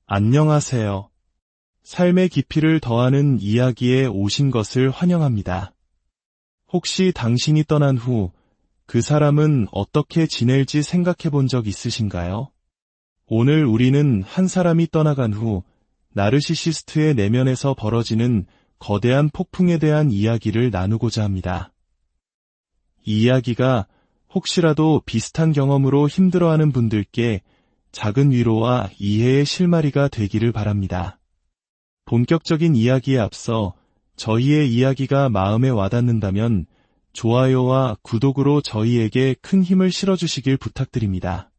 안녕하세요. 삶의 깊이를 더하는 이야기에 오신 것을 환영합니다. 혹시 당신이 떠난 후 그 사람은 어떻게 지낼지 생각해 본 적 있으신가요? 오늘 우리는 한 사람이 떠나간 후 나르시시스트의 내면에서 벌어지는 거대한 폭풍에 대한 이야기를 나누고자 합니다. 이 이야기가 혹시라도 비슷한 경험으로 힘들어하는 분들께 작은 위로와 이해의 실마리가 되기를 바랍니다. 본격적인 이야기에 앞서 저희의 이야기가 마음에 와닿는다면 좋아요와 구독으로 저희에게 큰 힘을 실어주시길 부탁드립니다.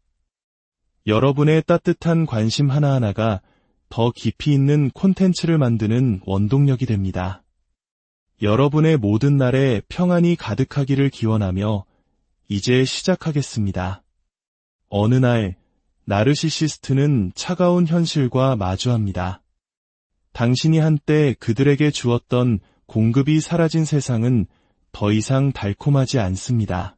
여러분의 따뜻한 관심 하나하나가 더 깊이 있는 콘텐츠를 만드는 원동력이 됩니다. 여러분의 모든 날에 평안이 가득하기를 기원하며 이제 시작하겠습니다. 어느 날 나르시시스트는 차가운 현실과 마주합니다. 당신이 한때 그들에게 주었던 공급이 사라진 세상은 더 이상 달콤하지 않습니다.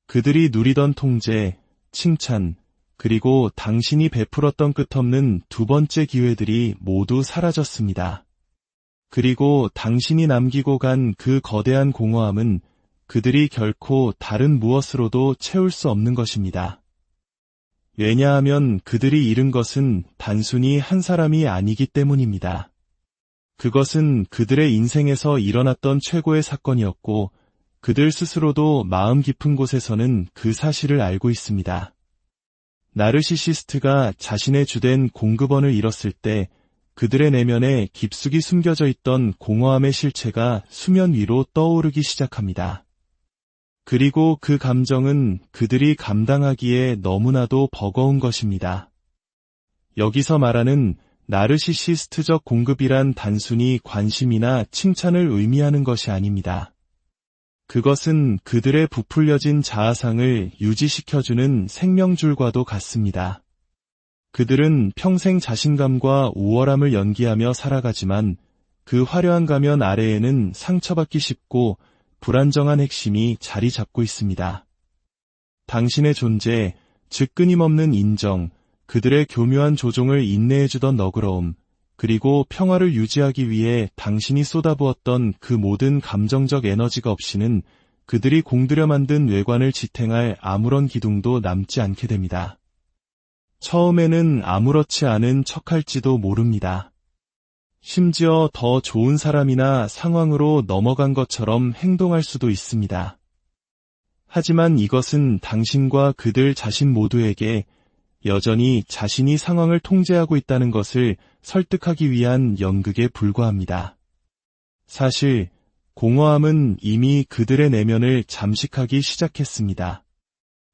그들이 누리던 통제, 칭찬, 그리고 당신이 베풀었던 끝없는 두 번째 기회들이 모두 사라졌습니다. 그리고 당신이 남기고 간 그 거대한 공허함은 그들이 결코 다른 무엇으로도 채울 수 없는 것입니다. 왜냐하면 그들이 잃은 것은 단순히 한 사람이 아니기 때문입니다. 그것은 그들의 인생에서 일어났던 최고의 사건이었고 그들 스스로도 마음 깊은 곳에서는 그 사실을 알고 있습니다. 나르시시스트가 자신의 주된 공급원을 잃었을 때 그들의 내면에 깊숙이 숨겨져 있던 공허함의 실체가 수면 위로 떠오르기 시작합니다. 그리고 그 감정은 그들이 감당하기에 너무나도 버거운 것입니다. 여기서 말하는 나르시시스트적 공급이란 단순히 관심이나 칭찬을 의미하는 것이 아닙니다. 그것은 그들의 부풀려진 자아상을 유지시켜주는 생명줄과도 같습니다. 그들은 평생 자신감과 우월함을 연기하며 살아가지만 그 화려한 가면 아래에는 상처받기 쉽고 불안정한 핵심이 자리 잡고 있습니다. 당신의 존재, 즉 끊임없는 인정, 그들의 교묘한 조종을 인내해주던 너그러움, 그리고 평화를 유지하기 위해 당신이 쏟아부었던 그 모든 감정적 에너지가 없이는 그들이 공들여 만든 외관을 지탱할 아무런 기둥도 남지 않게 됩니다. 처음에는 아무렇지 않은 척할지도 모릅니다. 심지어 더 좋은 사람이나 상황으로 넘어간 것처럼 행동할 수도 있습니다. 하지만 이것은 당신과 그들 자신 모두에게 여전히 자신이 상황을 통제하고 있다는 것을 설득하기 위한 연극에 불과합니다. 사실 공허함은 이미 그들의 내면을 잠식하기 시작했습니다.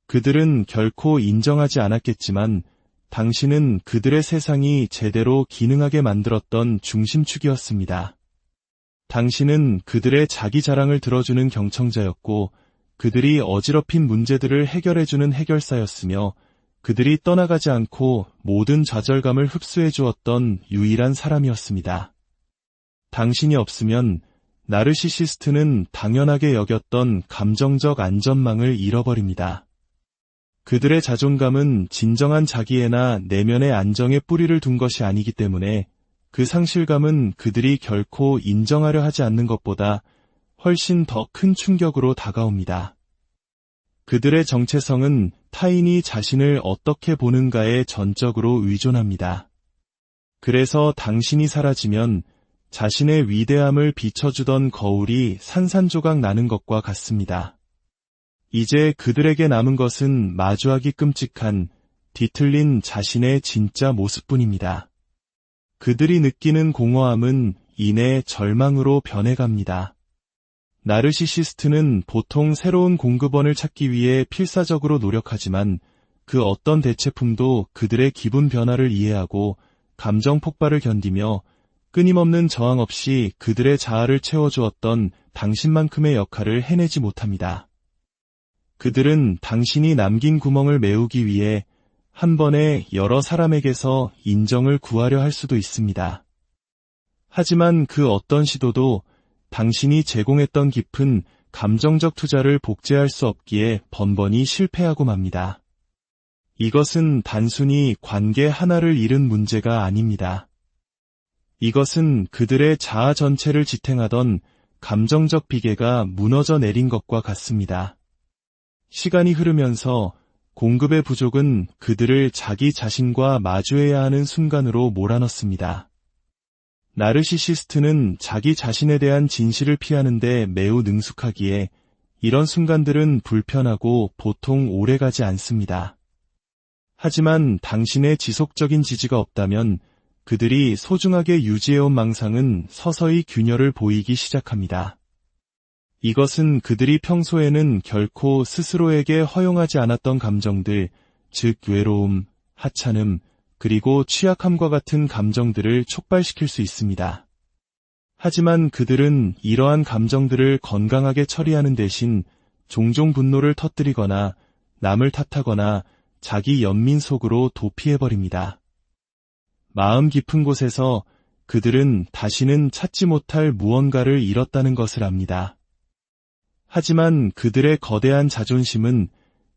그들은 결코 인정하지 않았겠지만 당신은 그들의 세상이 제대로 기능하게 만들었던 중심축이었습니다. 당신은 그들의 자기 자랑을 들어주는 경청자였고 그들이 어지럽힌 문제들을 해결해주는 해결사였으며 그들이 떠나가지 않고 모든 좌절감을 흡수해 주었던 유일한 사람이었습니다. 당신이 없으면 나르시시스트는 당연하게 여겼던 감정적 안전망을 잃어버립니다. 그들의 자존감은 진정한 자기애나 내면의 안정에 뿌리를 둔 것이 아니기 때문에 그 상실감은 그들이 결코 인정하려 하지 않는 것보다 훨씬 더 큰 충격으로 다가옵니다. 그들의 정체성은 타인이 자신을 어떻게 보는가에 전적으로 의존합니다. 그래서 당신이 사라지면 자신의 위대함을 비춰주던 거울이 산산조각 나는 것과 같습니다. 이제 그들에게 남은 것은 마주하기 끔찍한 뒤틀린 자신의 진짜 모습뿐입니다. 그들이 느끼는 공허함은 이내 절망으로 변해갑니다. 나르시시스트는 보통 새로운 공급원을 찾기 위해 필사적으로 노력하지만 그 어떤 대체품도 그들의 기분 변화를 이해하고 감정 폭발을 견디며 끊임없는 저항 없이 그들의 자아를 채워주었던 당신만큼의 역할을 해내지 못합니다. 그들은 당신이 남긴 구멍을 메우기 위해 한 번에 여러 사람에게서 인정을 구하려 할 수도 있습니다. 하지만 그 어떤 시도도 당신이 제공했던 깊은 감정적 투자를 복제할 수 없기에 번번이 실패하고 맙니다. 이것은 단순히 관계 하나를 잃은 문제가 아닙니다. 이것은 그들의 자아 전체를 지탱하던 감정적 비계가 무너져 내린 것과 같습니다. 시간이 흐르면서 공급의 부족은 그들을 자기 자신과 마주해야 하는 순간으로 몰아넣습니다. 나르시시스트는 자기 자신에 대한 진실을 피하는데 매우 능숙하기에 이런 순간들은 불편하고 보통 오래가지 않습니다. 하지만 당신의 지속적인 지지가 없다면 그들이 소중하게 유지해온 망상은 서서히 균열을 보이기 시작합니다. 이것은 그들이 평소에는 결코 스스로에게 허용하지 않았던 감정들, 즉 외로움, 하찮음, 그리고 취약함과 같은 감정들을 촉발시킬 수 있습니다. 하지만 그들은 이러한 감정들을 건강하게 처리하는 대신 종종 분노를 터뜨리거나 남을 탓하거나 자기 연민 속으로 도피해버립니다. 마음 깊은 곳에서 그들은 다시는 찾지 못할 무언가를 잃었다는 것을 압니다. 하지만 그들의 거대한 자존심은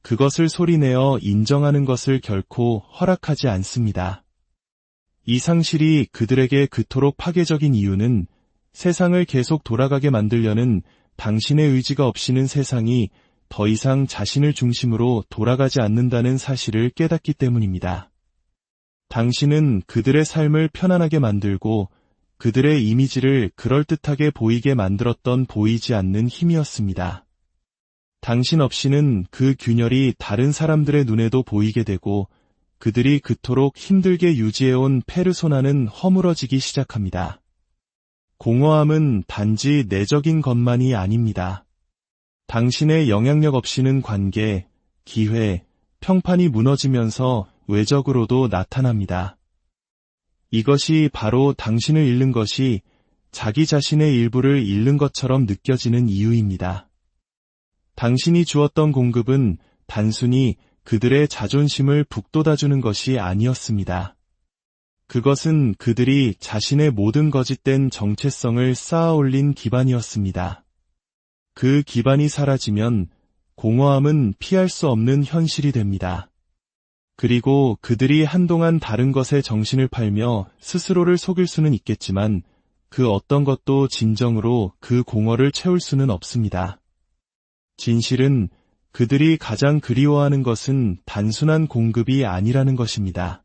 그것을 소리내어 인정하는 것을 결코 허락하지 않습니다. 이 상실이 그들에게 그토록 파괴적인 이유는 세상을 계속 돌아가게 만들려는 당신의 의지가 없이는 세상이 더 이상 자신을 중심으로 돌아가지 않는다는 사실을 깨닫기 때문입니다. 당신은 그들의 삶을 편안하게 만들고 그들의 이미지를 그럴듯하게 보이게 만들었던 보이지 않는 힘이었습니다. 당신 없이는 그 균열이 다른 사람들의 눈에도 보이게 되고 그들이 그토록 힘들게 유지해온 페르소나는 허물어지기 시작합니다. 공허함은 단지 내적인 것만이 아닙니다. 당신의 영향력 없이는 관계, 기회, 평판이 무너지면서 외적으로도 나타납니다. 이것이 바로 당신을 잃는 것이 자기 자신의 일부를 잃는 것처럼 느껴지는 이유입니다. 당신이 주었던 공급은 단순히 그들의 자존심을 북돋아주는 것이 아니었습니다. 그것은 그들이 자신의 모든 거짓된 정체성을 쌓아 올린 기반이었습니다. 그 기반이 사라지면 공허함은 피할 수 없는 현실이 됩니다. 그리고 그들이 한동안 다른 것에 정신을 팔며 스스로를 속일 수는 있겠지만 그 어떤 것도 진정으로 그 공허를 채울 수는 없습니다. 진실은 그들이 가장 그리워하는 것은 단순한 공급이 아니라는 것입니다.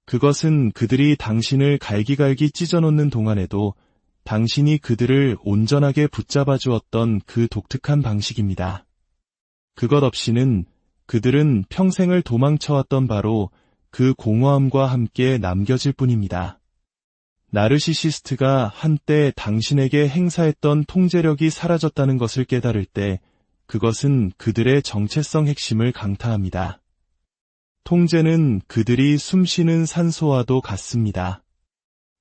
그것은 그들이 당신을 갈기갈기 찢어놓는 동안에도 당신이 그들을 온전하게 붙잡아 주었던 그 독특한 방식입니다. 그것 없이는 그들은 평생을 도망쳐왔던 바로 그 공허함과 함께 남겨질 뿐입니다. 나르시시스트가 한때 당신에게 행사했던 통제력이 사라졌다는 것을 깨달을 때 그것은 그들의 정체성 핵심을 강타합니다. 통제는 그들이 숨쉬는 산소와도 같습니다.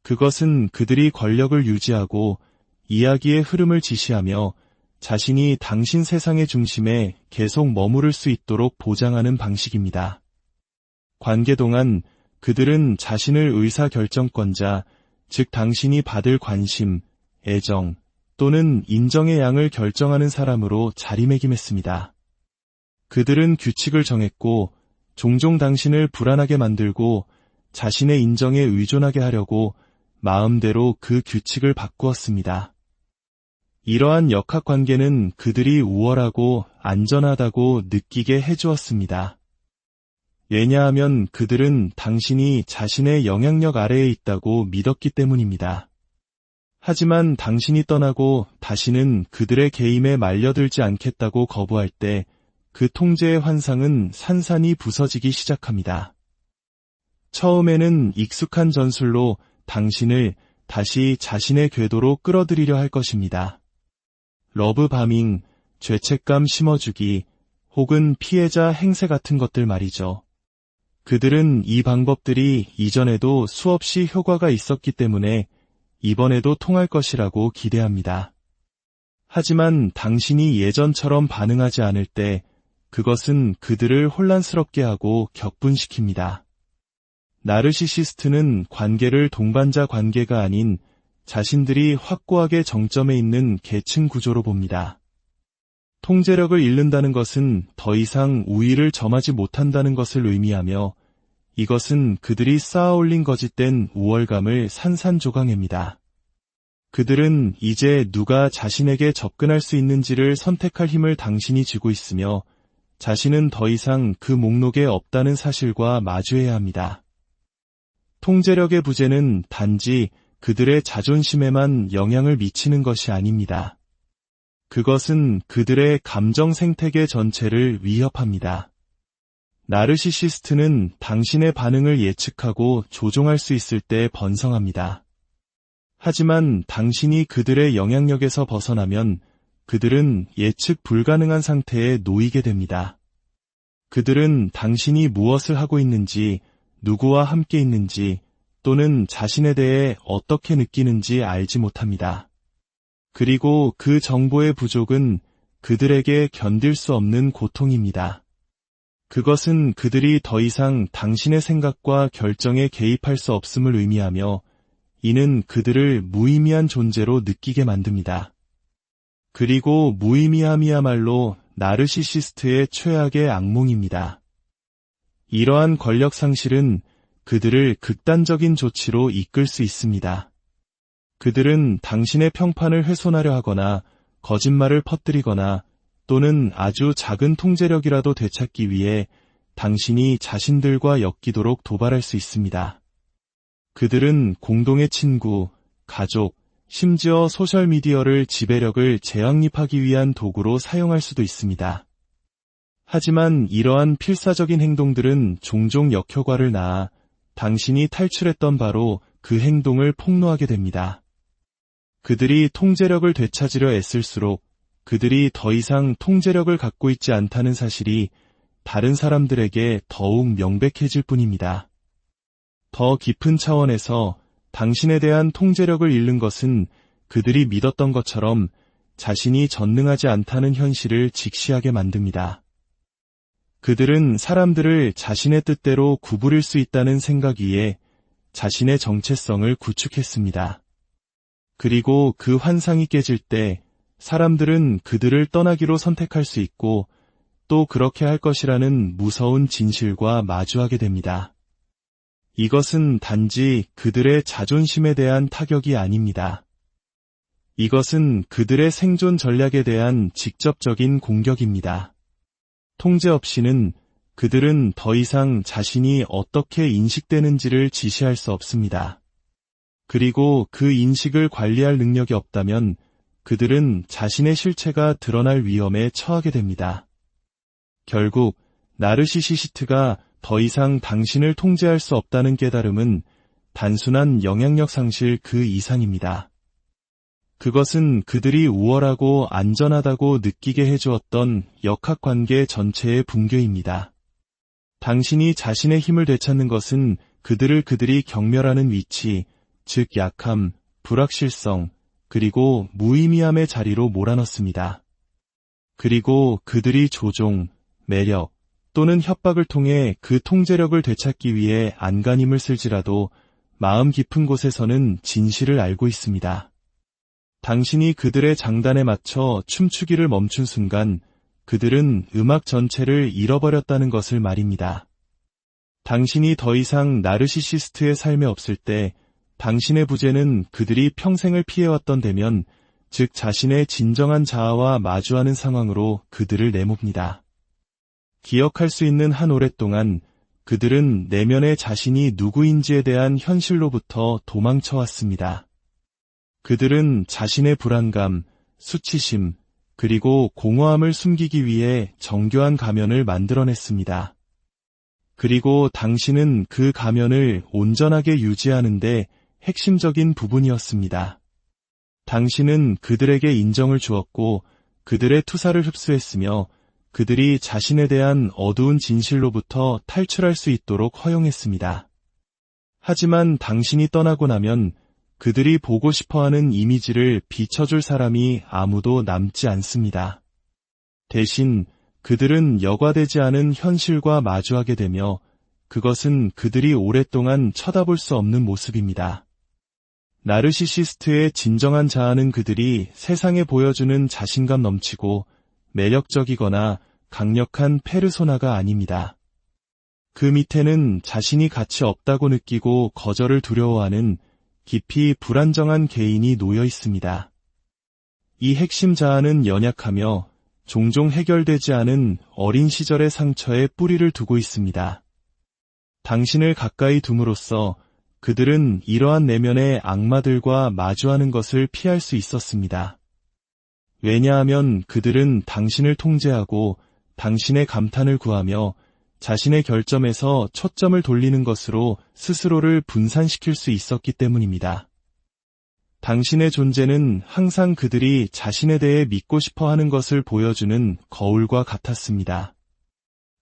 그것은 그들이 권력을 유지하고 이야기의 흐름을 지시하며 자신이 당신 세상의 중심에 계속 머무를 수 있도록 보장하는 방식입니다. 관계 동안 그들은 자신을 의사결정권자, 즉 당신이 받을 관심, 애정 또는 인정의 양을 결정하는 사람으로 자리매김했습니다. 그들은 규칙을 정했고 종종 당신을 불안하게 만들고 자신의 인정에 의존하게 하려고 마음대로 그 규칙을 바꾸었습니다. 이러한 역학관계는 그들이 우월하고 안전하다고 느끼게 해주었습니다. 왜냐하면 그들은 당신이 자신의 영향력 아래에 있다고 믿었기 때문입니다. 하지만 당신이 떠나고 다시는 그들의 개임에 말려들지 않겠다고 거부할 때 그 통제의 환상은 산산이 부서지기 시작합니다. 처음에는 익숙한 전술로 당신을 다시 자신의 궤도로 끌어들이려 할 것입니다. 러브바밍, 죄책감 심어주기, 혹은 피해자 행세 같은 것들 말이죠. 그들은 이 방법들이 이전에도 수없이 효과가 있었기 때문에 이번에도 통할 것이라고 기대합니다. 하지만 당신이 예전처럼 반응하지 않을 때 그것은 그들을 혼란스럽게 하고 격분시킵니다. 나르시시스트는 관계를 동반자 관계가 아닌 자신들이 확고하게 정점에 있는 계층 구조로 봅니다. 통제력을 잃는다는 것은 더 이상 우위를 점하지 못한다는 것을 의미하며 이것은 그들이 쌓아올린 거짓된 우월감을 산산조각냅니다. 그들은 이제 누가 자신에게 접근할 수 있는지를 선택할 힘을 당신이 쥐고 있으며 자신은 더 이상 그 목록에 없다는 사실과 마주해야 합니다. 통제력의 부재는 단지 그들의 자존심에만 영향을 미치는 것이 아닙니다. 그것은 그들의 감정 생태계 전체를 위협합니다. 나르시시스트는 당신의 반응을 예측하고 조종할 수 있을 때 번성합니다. 하지만 당신이 그들의 영향력에서 벗어나면 그들은 예측 불가능한 상태에 놓이게 됩니다. 그들은 당신이 무엇을 하고 있는지, 누구와 함께 있는지, 또는 자신에 대해 어떻게 느끼는지 알지 못합니다. 그리고 그 정보의 부족은 그들에게 견딜 수 없는 고통입니다. 그것은 그들이 더 이상 당신의 생각과 결정에 개입할 수 없음을 의미하며 이는 그들을 무의미한 존재로 느끼게 만듭니다. 그리고 무의미함이야말로 나르시시스트의 최악의 악몽입니다. 이러한 권력 상실은 그들을 극단적인 조치로 이끌 수 있습니다. 그들은 당신의 평판을 훼손하려 하거나 거짓말을 퍼뜨리거나 또는 아주 작은 통제력이라도 되찾기 위해 당신이 자신들과 엮이도록 도발할 수 있습니다. 그들은 공동의 친구, 가족, 심지어 소셜미디어를 지배력을 재확립하기 위한 도구로 사용할 수도 있습니다. 하지만 이러한 필사적인 행동들은 종종 역효과를 낳아 당신이 탈출했던 바로 그 행동을 폭로하게 됩니다. 그들이 통제력을 되찾으려 애쓸수록 그들이 더 이상 통제력을 갖고 있지 않다는 사실이 다른 사람들에게 더욱 명백해질 뿐입니다. 더 깊은 차원에서 당신에 대한 통제력을 잃는 것은 그들이 믿었던 것처럼 자신이 전능하지 않다는 현실을 직시하게 만듭니다. 그들은 사람들을 자신의 뜻대로 구부릴 수 있다는 생각 위에 자신의 정체성을 구축했습니다. 그리고 그 환상이 깨질 때 사람들은 그들을 떠나기로 선택할 수 있고 또 그렇게 할 것이라는 무서운 진실과 마주하게 됩니다. 이것은 단지 그들의 자존심에 대한 타격이 아닙니다. 이것은 그들의 생존 전략에 대한 직접적인 공격입니다. 통제 없이는 그들은 더 이상 자신이 어떻게 인식되는지를 지시할 수 없습니다. 그리고 그 인식을 관리할 능력이 없다면 그들은 자신의 실체가 드러날 위험에 처하게 됩니다. 결국 나르시시스트가 더 이상 당신을 통제할 수 없다는 깨달음은 단순한 영향력 상실 그 이상입니다. 그것은 그들이 우월하고 안전하다고 느끼게 해주었던 역학관계 전체의 붕괴입니다. 당신이 자신의 힘을 되찾는 것은 그들이 경멸하는 위치, 즉 약함, 불확실성, 그리고 무의미함의 자리로 몰아넣습니다. 그리고 그들이 조종, 매력, 또는 협박을 통해 그 통제력을 되찾기 위해 안간힘을 쓸지라도 마음 깊은 곳에서는 진실을 알고 있습니다. 당신이 그들의 장단에 맞춰 춤추기를 멈춘 순간 그들은 음악 전체를 잃어버렸다는 것을 말입니다. 당신이 더 이상 나르시시스트의 삶에 없을 때 당신의 부재는 그들이 평생을 피해왔던 대면, 즉 자신의 진정한 자아와 마주하는 상황으로 그들을 내몹니다. 기억할 수 있는 한 오랫동안 그들은 내면의 자신이 누구인지에 대한 현실로부터 도망쳐왔습니다. 그들은 자신의 불안감, 수치심, 그리고 공허함을 숨기기 위해 정교한 가면을 만들어냈습니다. 그리고 당신은 그 가면을 온전하게 유지하는데 핵심적인 부분이었습니다. 당신은 그들에게 인정을 주었고 그들의 투사를 흡수했으며 그들이 자신에 대한 어두운 진실로부터 탈출할 수 있도록 허용했습니다. 하지만 당신이 떠나고 나면 그들이 보고 싶어하는 이미지를 비춰줄 사람이 아무도 남지 않습니다. 대신 그들은 여과되지 않은 현실과 마주하게 되며 그것은 그들이 오랫동안 쳐다볼 수 없는 모습입니다. 나르시시스트의 진정한 자아는 그들이 세상에 보여주는 자신감 넘치고 매력적이거나 강력한 페르소나가 아닙니다. 그 밑에는 자신이 가치 없다고 느끼고 거절을 두려워하는 깊이 불안정한 개인이 놓여 있습니다. 이 핵심 자아는 연약하며 종종 해결되지 않은 어린 시절의 상처에 뿌리를 두고 있습니다. 당신을 가까이 둠으로써 그들은 이러한 내면의 악마들과 마주하는 것을 피할 수 있었습니다. 왜냐하면 그들은 당신을 통제하고 당신의 감탄을 구하며 자신의 결점에서 초점을 돌리는 것으로 스스로를 분산시킬 수 있었기 때문입니다. 당신의 존재는 항상 그들이 자신에 대해 믿고 싶어 하는 것을 보여주는 거울과 같았습니다.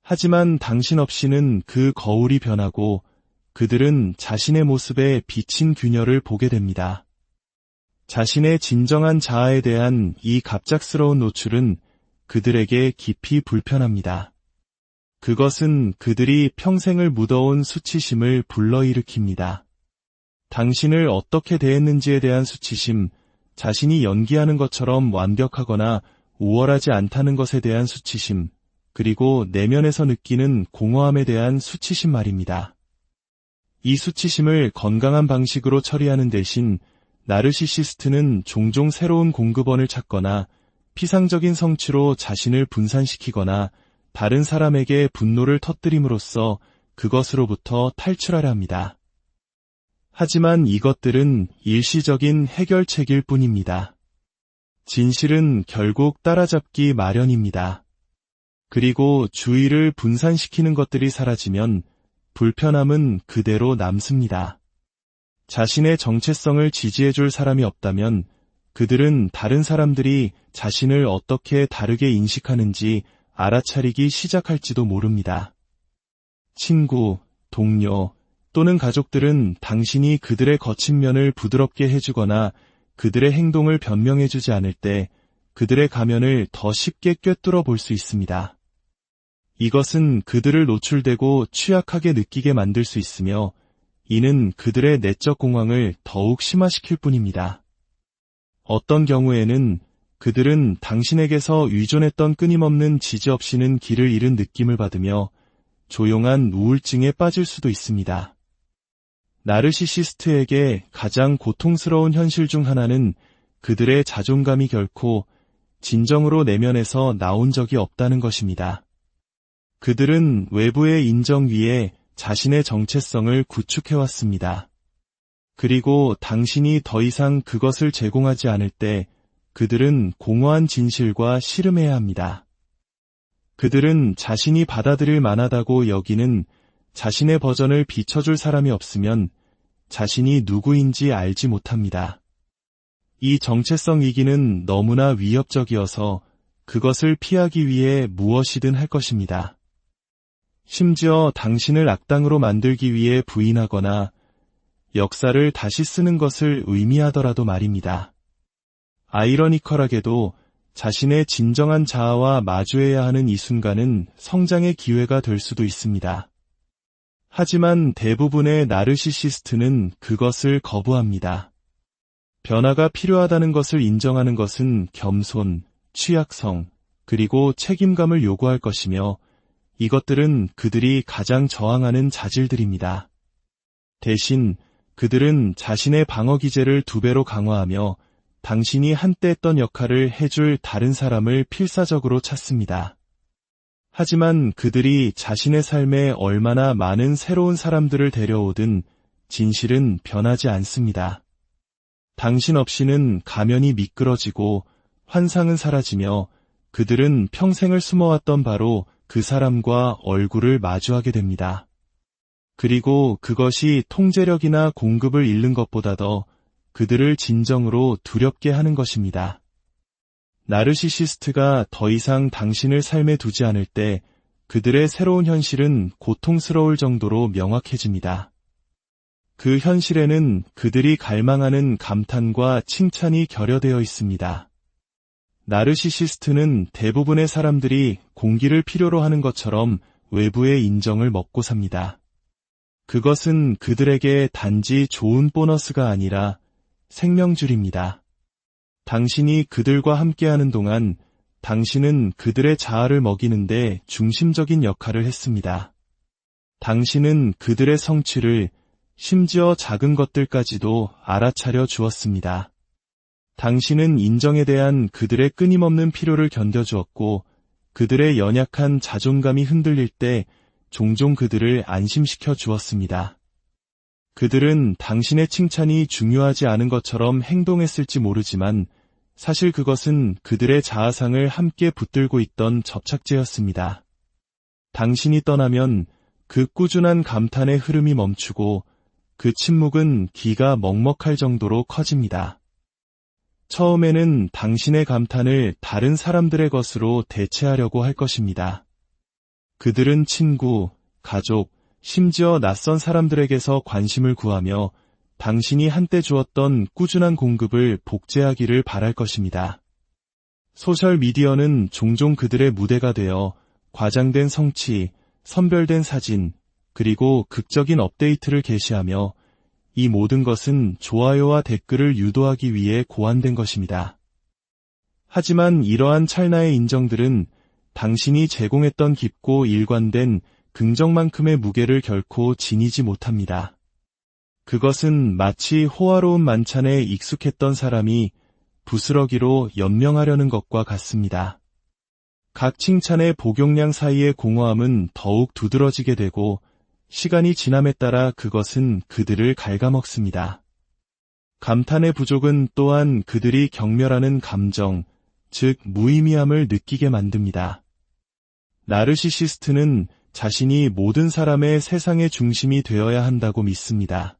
하지만 당신 없이는 그 거울이 변하고 그들은 자신의 모습에 비친 균열을 보게 됩니다. 자신의 진정한 자아에 대한 이 갑작스러운 노출은 그들에게 깊이 불편합니다. 그것은 그들이 평생을 묻어온 수치심을 불러일으킵니다. 당신을 어떻게 대했는지에 대한 수치심, 자신이 연기하는 것처럼 완벽하거나 우월하지 않다는 것에 대한 수치심, 그리고 내면에서 느끼는 공허함에 대한 수치심 말입니다. 이 수치심을 건강한 방식으로 처리하는 대신 나르시시스트는 종종 새로운 공급원을 찾거나 피상적인 성취로 자신을 분산시키거나 다른 사람에게 분노를 터뜨림으로써 그것으로부터 탈출하려 합니다. 하지만 이것들은 일시적인 해결책일 뿐입니다. 진실은 결국 따라잡기 마련입니다. 그리고 주의를 분산시키는 것들이 사라지면 불편함은 그대로 남습니다. 자신의 정체성을 지지해줄 사람이 없다면 그들은 다른 사람들이 자신을 어떻게 다르게 인식하는지 알아차리기 시작할지도 모릅니다. 친구, 동료 또는 가족들은 당신이 그들의 거친 면을 부드럽게 해주거나 그들의 행동을 변명해주지 않을 때 그들의 가면을 더 쉽게 꿰뚫어 볼 수 있습니다. 이것은 그들을 노출되고 취약하게 느끼게 만들 수 있으며 이는 그들의 내적 공황을 더욱 심화시킬 뿐입니다. 어떤 경우에는 그들은 당신에게서 의존했던 끊임없는 지지 없이는 길을 잃은 느낌을 받으며 조용한 우울증에 빠질 수도 있습니다. 나르시시스트에게 가장 고통스러운 현실 중 하나는 그들의 자존감이 결코 진정으로 내면에서 나온 적이 없다는 것입니다. 그들은 외부의 인정 위에 자신의 정체성을 구축해왔습니다. 그리고 당신이 더 이상 그것을 제공하지 않을 때 그들은 공허한 진실과 씨름해야 합니다. 그들은 자신이 받아들일 만하다고 여기는 자신의 버전을 비춰줄 사람이 없으면 자신이 누구인지 알지 못합니다. 이 정체성 위기는 너무나 위협적이어서 그것을 피하기 위해 무엇이든 할 것입니다. 심지어 당신을 악당으로 만들기 위해 부인하거나 역사를 다시 쓰는 것을 의미하더라도 말입니다. 아이러니컬하게도 자신의 진정한 자아와 마주해야 하는 이 순간은 성장의 기회가 될 수도 있습니다. 하지만 대부분의 나르시시스트는 그것을 거부합니다. 변화가 필요하다는 것을 인정하는 것은 겸손, 취약성, 그리고 책임감을 요구할 것이며 이것들은 그들이 가장 저항하는 자질들입니다. 대신 그들은 자신의 방어 기제를 2배로 강화하며 당신이 한때 했던 역할을 해줄 다른 사람을 필사적으로 찾습니다. 하지만 그들이 자신의 삶에 얼마나 많은 새로운 사람들을 데려오든 진실은 변하지 않습니다. 당신 없이는 가면이 미끄러지고 환상은 사라지며 그들은 평생을 숨어왔던 바로 그 사람과 얼굴을 마주하게 됩니다. 그리고 그것이 통제력이나 공급을 잃는 것보다 더 그들을 진정으로 두렵게 하는 것입니다. 나르시시스트가 더 이상 당신을 삶에 두지 않을 때 그들의 새로운 현실은 고통스러울 정도로 명확해집니다. 그 현실에는 그들이 갈망하는 감탄과 칭찬이 결여되어 있습니다. 나르시시스트는 대부분의 사람들이 공기를 필요로 하는 것처럼 외부의 인정을 먹고 삽니다. 그것은 그들에게 단지 좋은 보너스가 아니라 생명줄입니다. 당신이 그들과 함께하는 동안 당신은 그들의 자아를 먹이는데 중심적인 역할을 했습니다. 당신은 그들의 성취를, 심지어 작은 것들까지도 알아차려 주었습니다. 당신은 인정에 대한 그들의 끊임없는 필요를 견뎌주었고, 그들의 연약한 자존감이 흔들릴 때 종종 그들을 안심시켜 주었습니다. 그들은 당신의 칭찬이 중요하지 않은 것처럼 행동했을지 모르지만 사실 그것은 그들의 자아상을 함께 붙들고 있던 접착제였습니다. 당신이 떠나면 그 꾸준한 감탄의 흐름이 멈추고 그 침묵은 기가 먹먹할 정도로 커집니다. 처음에는 당신의 감탄을 다른 사람들의 것으로 대체하려고 할 것입니다. 그들은 친구, 가족, 심지어 낯선 사람들에게서 관심을 구하며 당신이 한때 주었던 꾸준한 공급을 복제하기를 바랄 것입니다. 소셜미디어는 종종 그들의 무대가 되어 과장된 성취, 선별된 사진, 그리고 극적인 업데이트를 게시하며 이 모든 것은 좋아요와 댓글을 유도하기 위해 고안된 것입니다. 하지만 이러한 찰나의 인정들은 당신이 제공했던 깊고 일관된 긍정만큼의 무게를 결코 지니지 못합니다. 그것은 마치 호화로운 만찬에 익숙했던 사람이 부스러기로 연명하려는 것과 같습니다. 각 칭찬의 복용량 사이의 공허함은 더욱 두드러지게 되고 시간이 지남에 따라 그것은 그들을 갉아먹습니다. 감탄의 부족은 또한 그들이 경멸하는 감정, 즉 무의미함을 느끼게 만듭니다. 나르시시스트는 자신이 모든 사람의 세상의 중심이 되어야 한다고 믿습니다.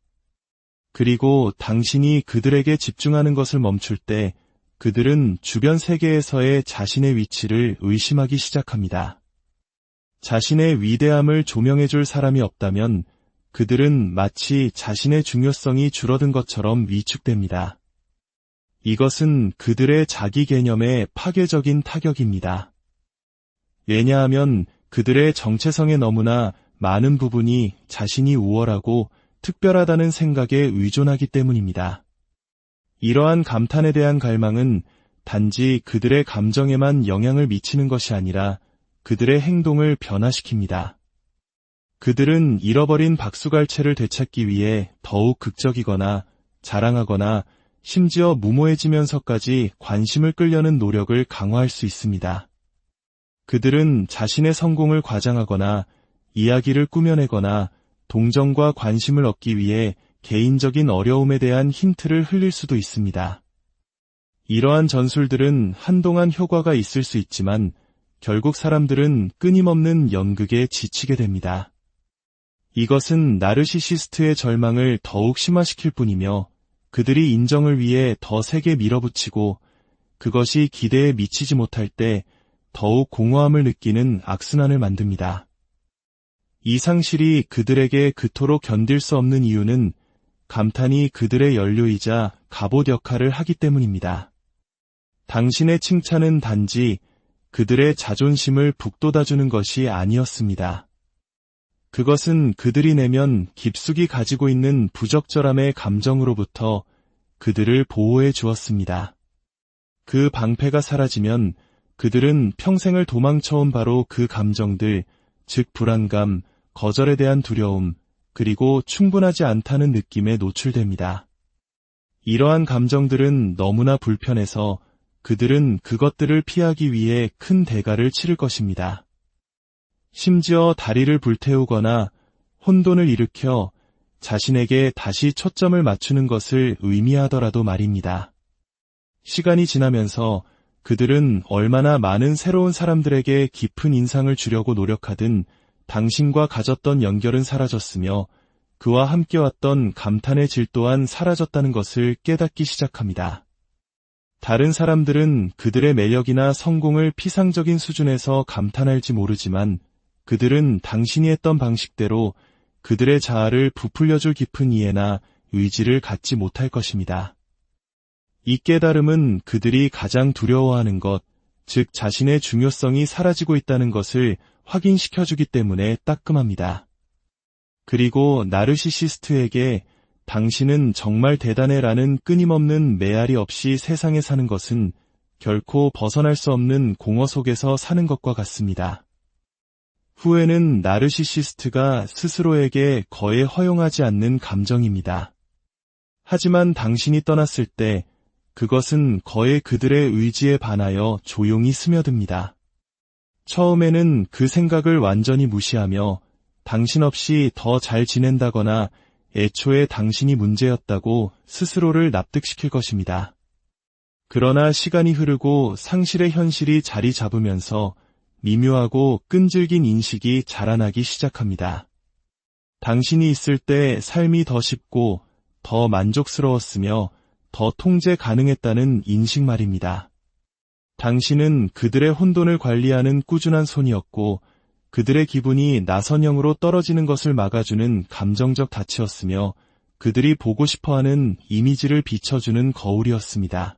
그리고 당신이 그들에게 집중하는 것을 멈출 때 그들은 주변 세계에서의 자신의 위치를 의심하기 시작합니다. 자신의 위대함을 조명해줄 사람이 없다면 그들은 마치 자신의 중요성이 줄어든 것처럼 위축됩니다. 이것은 그들의 자기 개념에 파괴적인 타격입니다. 왜냐하면 그들의 정체성의 너무나 많은 부분이 자신이 우월하고 특별하다는 생각에 의존하기 때문입니다. 이러한 감탄에 대한 갈망은 단지 그들의 감정에만 영향을 미치는 것이 아니라 그들의 행동을 변화시킵니다. 그들은 잃어버린 박수갈채를 되찾기 위해 더욱 극적이거나 자랑하거나 심지어 무모해지면서까지 관심을 끌려는 노력을 강화할 수 있습니다. 그들은 자신의 성공을 과장하거나 이야기를 꾸며내거나 동정과 관심을 얻기 위해 개인적인 어려움에 대한 힌트를 흘릴 수도 있습니다. 이러한 전술들은 한동안 효과가 있을 수 있지만 결국 사람들은 끊임없는 연극에 지치게 됩니다. 이것은 나르시시스트의 절망을 더욱 심화시킬 뿐이며 그들이 인정을 위해 더 세게 밀어붙이고 그것이 기대에 미치지 못할 때 더욱 공허함을 느끼는 악순환을 만듭니다. 이 상실이 그들에게 그토록 견딜 수 없는 이유는 감탄이 그들의 연료이자 갑옷 역할을 하기 때문입니다. 당신의 칭찬은 단지 그들의 자존심을 북돋아주는 것이 아니었습니다. 그것은 그들이 내면 깊숙이 가지고 있는 부적절함의 감정으로부터 그들을 보호해 주었습니다. 그 방패가 사라지면 그들은 평생을 도망쳐온 바로 그 감정들, 즉 불안감, 거절에 대한 두려움, 그리고 충분하지 않다는 느낌에 노출됩니다. 이러한 감정들은 너무나 불편해서 그들은 그것들을 피하기 위해 큰 대가를 치를 것입니다. 심지어 다리를 불태우거나 혼돈을 일으켜 자신에게 다시 초점을 맞추는 것을 의미하더라도 말입니다. 시간이 지나면서 그들은 얼마나 많은 새로운 사람들에게 깊은 인상을 주려고 노력하든 당신과 가졌던 연결은 사라졌으며 그와 함께왔던 감탄의 질 또한 사라졌다는 것을 깨닫기 시작합니다. 다른 사람들은 그들의 매력이나 성공을 피상적인 수준에서 감탄할지 모르지만 그들은 당신이 했던 방식대로 그들의 자아를 부풀려줄 깊은 이해나 의지를 갖지 못할 것입니다. 이 깨달음은 그들이 가장 두려워하는 것, 즉 자신의 중요성이 사라지고 있다는 것을 확인시켜주기 때문에 따끔합니다. 그리고 나르시시스트에게 당신은 정말 대단해라는 끊임없는 메아리 없이 세상에 사는 것은 결코 벗어날 수 없는 공허 속에서 사는 것과 같습니다. 후회는 나르시시스트가 스스로에게 거의 허용하지 않는 감정입니다. 하지만 당신이 떠났을 때 그것은 거의 그들의 의지에 반하여 조용히 스며듭니다. 처음에는 그 생각을 완전히 무시하며 당신 없이 더 잘 지낸다거나 애초에 당신이 문제였다고 스스로를 납득시킬 것입니다. 그러나 시간이 흐르고 상실의 현실이 자리 잡으면서 미묘하고 끈질긴 인식이 자라나기 시작합니다. 당신이 있을 때 삶이 더 쉽고 더 만족스러웠으며 더 통제 가능했다는 인식 말입니다. 당신은 그들의 혼돈을 관리하는 꾸준한 손이었고 그들의 기분이 나선형으로 떨어지는 것을 막아주는 감정적 닻이었으며 그들이 보고 싶어하는 이미지를 비춰주는 거울이었습니다.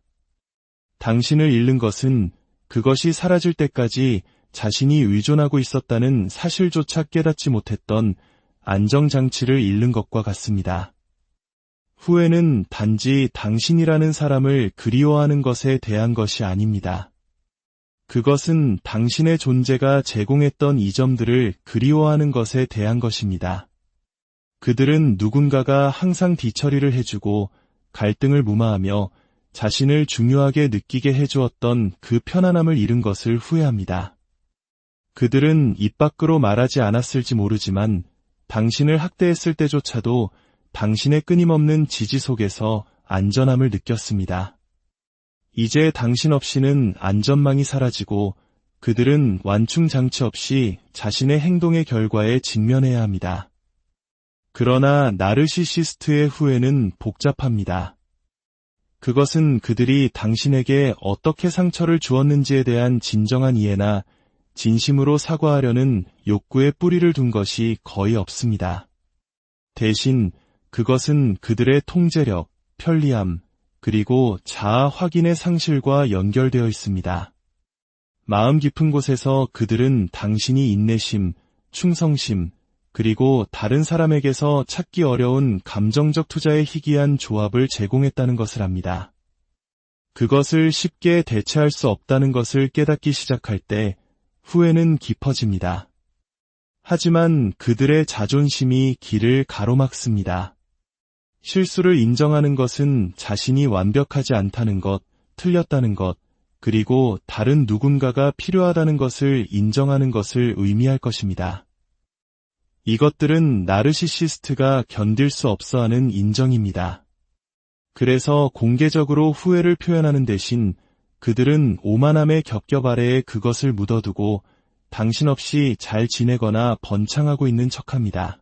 당신을 잃는 것은 그것이 사라질 때까지 자신이 의존하고 있었다는 사실조차 깨닫지 못했던 안정장치를 잃는 것과 같습니다. 후회는 단지 당신이라는 사람을 그리워하는 것에 대한 것이 아닙니다. 그것은 당신의 존재가 제공했던 이점들을 그리워하는 것에 대한 것입니다. 그들은 누군가가 항상 뒤처리를 해주고 갈등을 무마하며 자신을 중요하게 느끼게 해주었던 그 편안함을 잃은 것을 후회합니다. 그들은 입 밖으로 말하지 않았을지 모르지만 당신을 학대했을 때조차도 당신의 끊임없는 지지 속에서 안전함을 느꼈습니다. 이제 당신 없이는 안전망이 사라지고 그들은 완충 장치 없이 자신의 행동의 결과에 직면해야 합니다. 그러나 나르시시스트의 후회는 복잡합니다. 그것은 그들이 당신에게 어떻게 상처를 주었는지에 대한 진정한 이해나 진심으로 사과하려는 욕구에 뿌리를 둔 것이 거의 없습니다. 대신 그것은 그들의 통제력, 편리함, 그리고 자아 확인의 상실과 연결되어 있습니다. 마음 깊은 곳에서 그들은 당신이 인내심, 충성심, 그리고 다른 사람에게서 찾기 어려운 감정적 투자의 희귀한 조합을 제공했다는 것을 압니다. 그것을 쉽게 대체할 수 없다는 것을 깨닫기 시작할 때 후회는 깊어집니다. 하지만 그들의 자존심이 길을 가로막습니다. 실수를 인정하는 것은 자신이 완벽하지 않다는 것, 틀렸다는 것, 그리고 다른 누군가가 필요하다는 것을 인정하는 것을 의미할 것입니다. 이것들은 나르시시스트가 견딜 수 없어하는 인정입니다. 그래서 공개적으로 후회를 표현하는 대신 그들은 오만함의 겹겹 아래에 그것을 묻어두고 당신 없이 잘 지내거나 번창하고 있는 척합니다.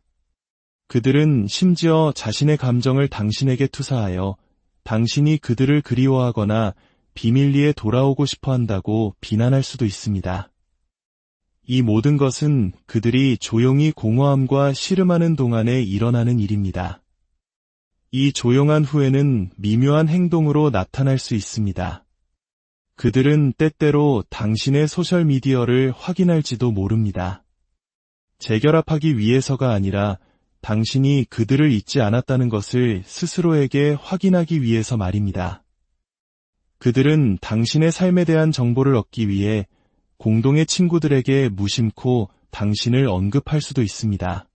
그들은 심지어 자신의 감정을 당신에게 투사하여 당신이 그들을 그리워하거나 비밀리에 돌아오고 싶어 한다고 비난할 수도 있습니다. 이 모든 것은 그들이 조용히 공허함과 씨름하는 동안에 일어나는 일입니다. 이 조용한 후회는 미묘한 행동으로 나타날 수 있습니다. 그들은 때때로 당신의 소셜미디어를 확인할지도 모릅니다. 재결합하기 위해서가 아니라 당신이 그들을 잊지 않았다는 것을 스스로에게 확인하기 위해서 말입니다. 그들은 당신의 삶에 대한 정보를 얻기 위해 공동의 친구들에게 무심코 당신을 언급할 수도 있습니다.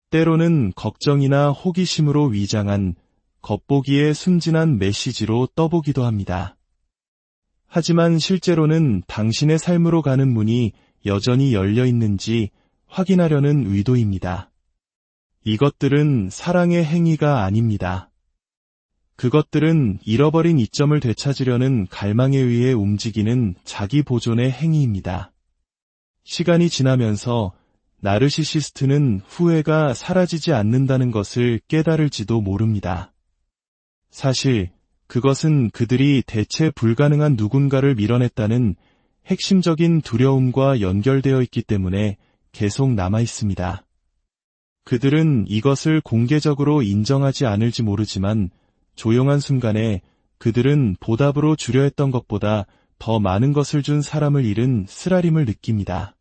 때로는 걱정이나 호기심으로 위장한 겉보기에 순진한 메시지로 떠보기도 합니다. 하지만 실제로는 당신의 삶으로 가는 문이 여전히 열려 있는지 확인하려는 의도입니다. 이것들은 사랑의 행위가 아닙니다. 그것들은 잃어버린 이점을 되찾으려는 갈망에 의해 움직이는 자기 보존의 행위입니다. 시간이 지나면서 나르시시스트는 후회가 사라지지 않는다는 것을 깨달을지도 모릅니다. 사실 그것은 그들이 대체 불가능한 누군가를 밀어냈다는 핵심적인 두려움과 연결되어 있기 때문에 계속 남아 있습니다. 그들은 이것을 공개적으로 인정하지 않을지 모르지만 조용한 순간에 그들은 보답으로 주려 했던 것보다 더 많은 것을 준 사람을 잃은 쓰라림을 느낍니다.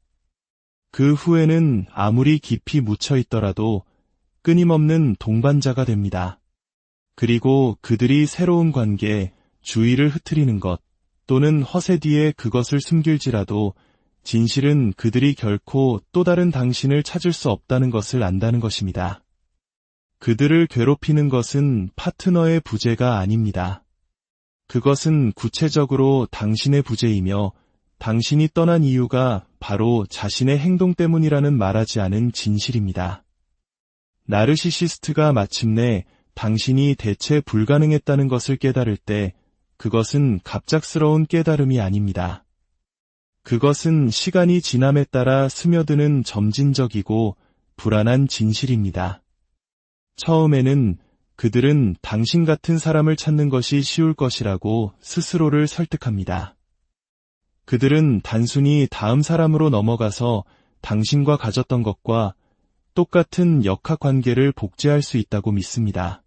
그 후에는 아무리 깊이 묻혀 있더라도 끊임없는 동반자가 됩니다. 그리고 그들이 새로운 관계, 주의를 흐트리는 것, 또는 허세 뒤에 그것을 숨길지라도 진실은 그들이 결코 또 다른 당신을 찾을 수 없다는 것을 안다는 것입니다. 그들을 괴롭히는 것은 파트너의 부재가 아닙니다. 그것은 구체적으로 당신의 부재이며 당신이 떠난 이유가 바로 자신의 행동 때문이라는 말하지 않은 진실입니다. 나르시시스트가 마침내 당신이 대체 불가능했다는 것을 깨달을 때 그것은 갑작스러운 깨달음이 아닙니다. 그것은 시간이 지남에 따라 스며드는 점진적이고 불안한 진실입니다. 처음에는 그들은 당신 같은 사람을 찾는 것이 쉬울 것이라고 스스로를 설득합니다. 그들은 단순히 다음 사람으로 넘어가서 당신과 가졌던 것과 똑같은 역학관계를 복제할 수 있다고 믿습니다.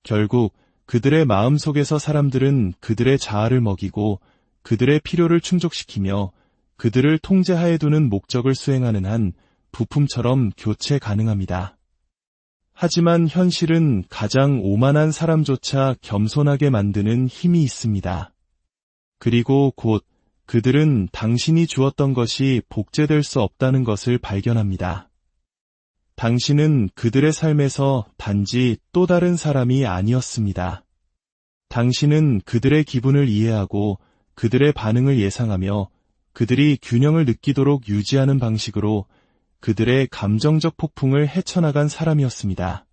결국 그들의 마음속에서 사람들은 그들의 자아를 먹이고 그들의 필요를 충족시키며 그들을 통제하에 두는 목적을 수행하는 한 부품처럼 교체 가능합니다. 하지만 현실은 가장 오만한 사람조차 겸손하게 만드는 힘이 있습니다. 그리고 곧 그들은 당신이 주었던 것이 복제될 수 없다는 것을 발견합니다. 당신은 그들의 삶에서 단지 또 다른 사람이 아니었습니다. 당신은 그들의 기분을 이해하고 그들의 반응을 예상하며 그들이 균형을 느끼도록 유지하는 방식으로 그들의 감정적 폭풍을 헤쳐나간 사람이었습니다.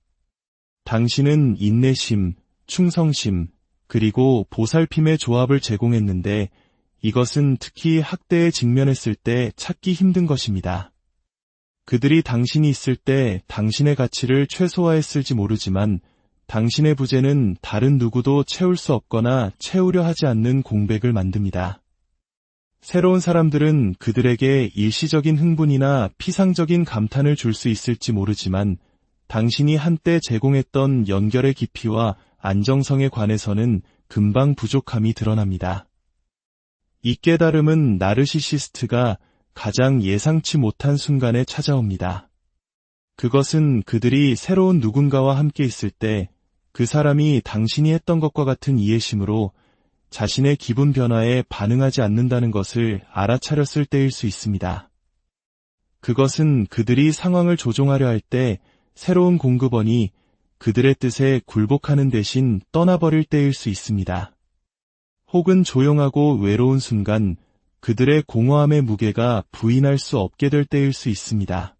당신은 인내심, 충성심, 그리고 보살핌의 조합을 제공했는데 이것은 특히 학대에 직면했을 때 찾기 힘든 것입니다. 그들이 당신이 있을 때 당신의 가치를 최소화했을지 모르지만 당신의 부재는 다른 누구도 채울 수 없거나 채우려 하지 않는 공백을 만듭니다. 새로운 사람들은 그들에게 일시적인 흥분이나 피상적인 감탄을 줄 수 있을지 모르지만 당신이 한때 제공했던 연결의 깊이와 안정성에 관해서는 금방 부족함이 드러납니다. 이 깨달음은 나르시시스트가 가장 예상치 못한 순간에 찾아옵니다. 그것은 그들이 새로운 누군가와 함께 있을 때 그 사람이 당신이 했던 것과 같은 이해심으로 자신의 기분 변화에 반응하지 않는다는 것을 알아차렸을 때일 수 있습니다. 그것은 그들이 상황을 조종하려 할 때 새로운 공급원이 그들의 뜻에 굴복하는 대신 떠나버릴 때일 수 있습니다. 혹은 조용하고 외로운 순간 그들의 공허함의 무게가 부인할 수 없게 될 때일 수 있습니다.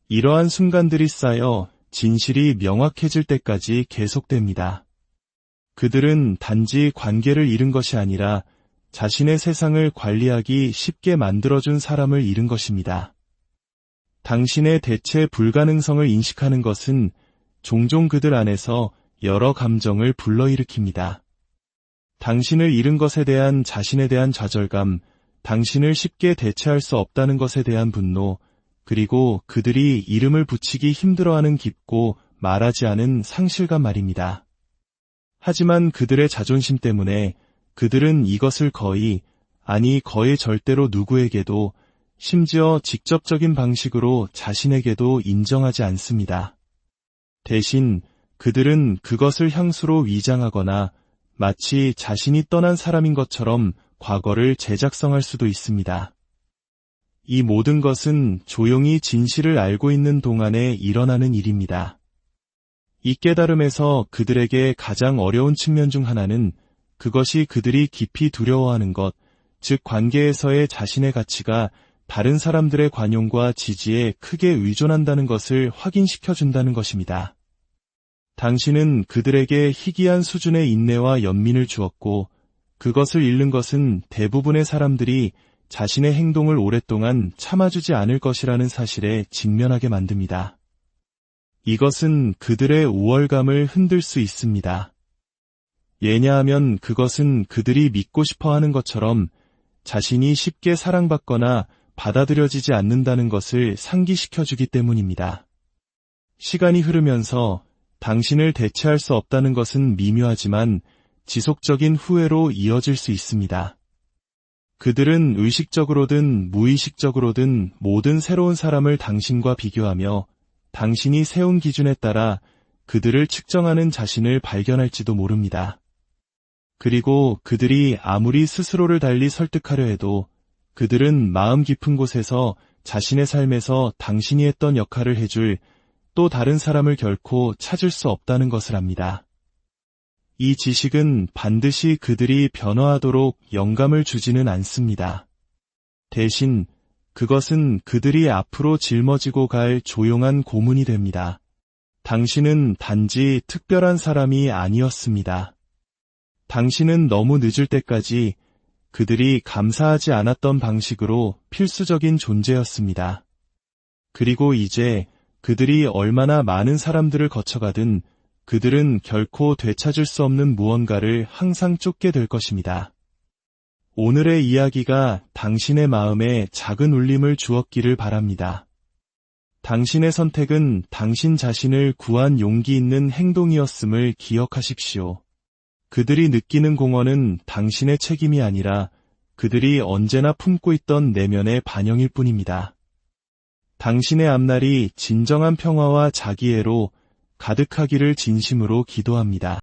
이러한 순간들이 쌓여 진실이 명확해질 때까지 계속됩니다. 그들은 단지 관계를 잃은 것이 아니라 자신의 세상을 관리하기 쉽게 만들어준 사람을 잃은 것입니다. 당신의 대체 불가능성을 인식하는 것은 종종 그들 안에서 여러 감정을 불러일으킵니다. 당신을 잃은 것에 대한 자신에 대한 좌절감, 당신을 쉽게 대체할 수 없다는 것에 대한 분노, 그리고 그들이 이름을 붙이기 힘들어하는 깊고 말하지 않은 상실감 말입니다. 하지만 그들의 자존심 때문에 그들은 이것을 거의 절대로 누구에게도, 심지어 직접적인 방식으로 자신에게도 인정하지 않습니다. 대신 그들은 그것을 향수로 위장하거나 마치 자신이 떠난 사람인 것처럼 과거를 재작성할 수도 있습니다. 이 모든 것은 조용히 진실을 알고 있는 동안에 일어나는 일입니다. 이 깨달음에서 그들에게 가장 어려운 측면 중 하나는 그것이 그들이 깊이 두려워하는 것, 즉 관계에서의 자신의 가치가 다른 사람들의 관용과 지지에 크게 의존한다는 것을 확인시켜준다는 것입니다. 당신은 그들에게 희귀한 수준의 인내와 연민을 주었고 그것을 잃는 것은 대부분의 사람들이 자신의 행동을 오랫동안 참아주지 않을 것이라는 사실에 직면하게 만듭니다. 이것은 그들의 우월감을 흔들 수 있습니다. 왜냐하면 그것은 그들이 믿고 싶어하는 것처럼 자신이 쉽게 사랑받거나 받아들여지지 않는다는 것을 상기시켜주기 때문입니다. 시간이 흐르면서 당신을 대체할 수 없다는 것은 미묘하지만 지속적인 후회로 이어질 수 있습니다. 그들은 의식적으로든 무의식적으로든 모든 새로운 사람을 당신과 비교하며 당신이 세운 기준에 따라 그들을 측정하는 자신을 발견할지도 모릅니다. 그리고 그들이 아무리 스스로를 달리 설득하려 해도 그들은 마음 깊은 곳에서 자신의 삶에서 당신이 했던 역할을 해줄 또 다른 사람을 결코 찾을 수 없다는 것을 압니다. 이 지식은 반드시 그들이 변화하도록 영감을 주지는 않습니다. 대신 그것은 그들이 앞으로 짊어지고 갈 조용한 고문이 됩니다. 당신은 단지 특별한 사람이 아니었습니다. 당신은 너무 늦을 때까지 그들이 감사하지 않았던 방식으로 필수적인 존재였습니다. 그리고 이제 그들이 얼마나 많은 사람들을 거쳐가든 그들은 결코 되찾을 수 없는 무언가를 항상 쫓게 될 것입니다. 오늘의 이야기가 당신의 마음에 작은 울림을 주었기를 바랍니다. 당신의 선택은 당신 자신을 구한 용기 있는 행동이었음을 기억하십시오. 그들이 느끼는 공허는 당신의 책임이 아니라 그들이 언제나 품고 있던 내면의 반영일 뿐입니다. 당신의 앞날이 진정한 평화와 자기애로 가득하기를 진심으로 기도합니다.